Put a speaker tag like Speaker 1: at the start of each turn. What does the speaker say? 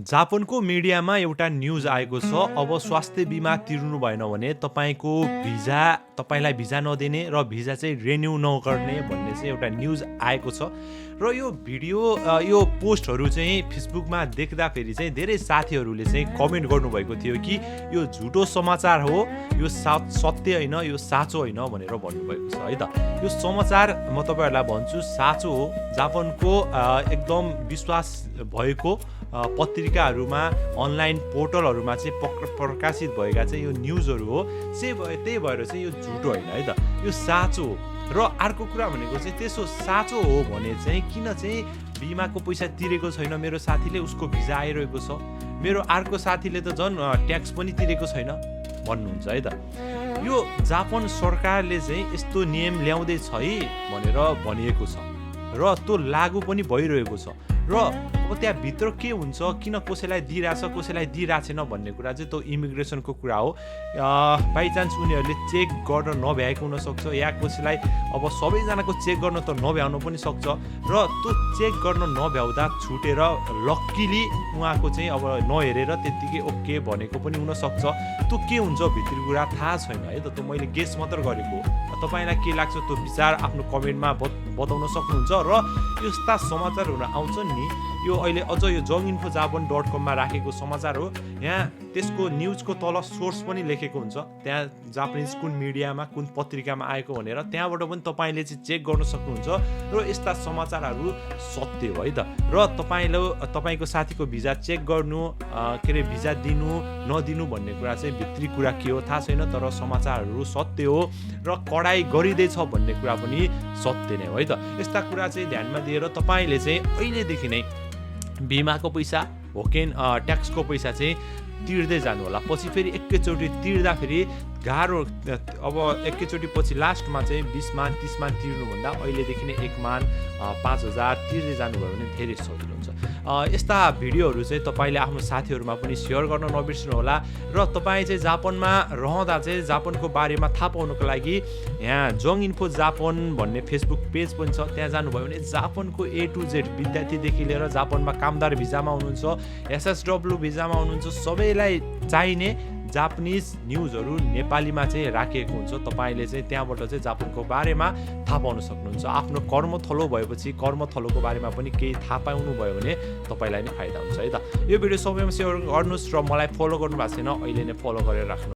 Speaker 1: जापानको मिडियामा एउटा न्युज आएको छ। अब स्वास्थ्य बिमा तिर्नु भएन भने तपाईँलाई भिजा नदिने र भिजा चाहिँ रिन्यू नगर्ने भन्ने चाहिँ एउटा न्युज आएको छ। र यो भिडियो यो पोस्टहरू चाहिँ फेसबुकमा देख्दाखेरि चाहिँ धेरै साथीहरूले चाहिँ कमेन्ट गर्नुभएको थियो कि यो झुटो समाचार हो, यो सत्य होइन, यो साँचो होइन भनेर भन्नुभएको छ है त। यो समाचार म तपाईँहरूलाई भन्छु साँचो हो। जापानको एकदम विश्वास भएको पत्रिकाहरूमा अनलाइन पोर्टलहरूमा चाहिँ प्रकाशित भएका चाहिँ यो न्युजहरू हो। त्यही भएर चाहिँ यो झुटो होइन है त, यो साँचो हो। र अर्को कुरा भनेको चाहिँ त्यसो साँचो हो भने चाहिँ किन चाहिँ बिमाको पैसा तिरेको छैन मेरो साथीले, उसको भिजा आइरहेको छ, मेरो अर्को साथीले त झन् ट्याक्स पनि तिरेको छैन भन्नुहुन्छ है त। यो जापान सरकारले चाहिँ यस्तो नियम ल्याउँदैछ है भनेर भनिएको छ र त्यो लागू पनि भइरहेको छ। र अब त्यहाँभित्र के हुन्छ, किन कसैलाई दिइरहेछ कसैलाई दिइरहेको छैन भन्ने कुरा चाहिँ त्यो इमिग्रेसनको कुरा हो। बाइचान्स उनीहरूले चेक गर्न नभ्याएको हुनसक्छ, या कसैलाई अब सबैजनाको चेक गर्न त नभ्याउनु पनि सक्छ। र त्यो चेक गर्न नभ्याउँदा छुटेर लक्किली उहाँको चाहिँ अब नहेरेर त्यत्तिकै ओके भनेको पनि हुनसक्छ। त्यो के हुन्छ भित्री कुरा थाहा छैन है त, त्यो मैले गेस मात्र गरेको हो। तपाईँलाई के लाग्छ त्यो विचार आफ्नो कमेन्टमा बताउन सक्नुहुन्छ। र यस्ता समाचारहरू आउँछ नि, यो अहिले अझ यो jonginfo.japan.com मा राखेको समाचार हो। यहाँ त्यसको न्युजको तल सोर्स पनि लेखेको हुन्छ, त्यहाँ जापानिज कुन मिडियामा कुन पत्रिकामा आएको भनेर, त्यहाँबाट पनि तपाईँले चाहिँ चेक गर्न सक्नुहुन्छ। र यस्ता समाचारहरू सत्य हो है त। र तपाईँको साथीको भिजा चेक गर्नु भिजा दिनु नदिनु भन्ने कुरा चाहिँ भित्री कुरा के हो थाहा छैन, तर समाचारहरू सत्य हो र कडाई गरिँदैछ भन्ने कुरा पनि सत्य नै हो है त। यस्ता कुरा चाहिँ ध्यानमा दिएर तपाईँले चाहिँ अहिलेदेखि नै बिमाको पैसा ट्याक्सको पैसा चाहिँ तिर्दै जानु होला। पछि फेरि एकैचोटि तिर्दाखेरि गाह्रो, अब एकैचोटि पछि लास्टमा चाहिँ 20 मान 30 मान तिर्नुभन्दा अहिलेदेखि नै 1 मान 5,000 तिर्दै जानुभयो भने धेरै सजिलो हुन्छ। यस्ता भिडियोहरू चाहिँ तपाईँले आफ्नो साथीहरूमा पनि सेयर गर्न नबिर्सनु होला। र तपाईँ चाहिँ जापानमा रहँदा चाहिँ जापानको बारेमा थाहा पाउनको लागि यहाँ जोङइन्फो जापान भन्ने फेसबुक पेज पनि छ, त्यहाँ जानुभयो भने जापानको A to Z विद्यार्थीदेखि लिएर जापानमा कामदार भिजामा हुनुहुन्छ, SSW भिजामा हुनुहुन्छ, सबैलाई चाहिने जापानिज न्युजहरू नेपालीमा चाहिँ राखिएको हुन्छ। तपाईँले चाहिँ त्यहाँबाट चाहिँ जापानको बारेमा थाहा पाउन सक्नुहुन्छ। आफ्नो कर्मथलो भएपछि कर्मथलोको बारेमा पनि केही थाहा पाउनुभयो भने तपाईँलाई नै फाइदा हुन्छ है त। यो भिडियो सबैमा सेयर गर्नुहोस् र मलाई फलो गर्नु भएको छैन अहिले नै फलो गरेर राख्नु।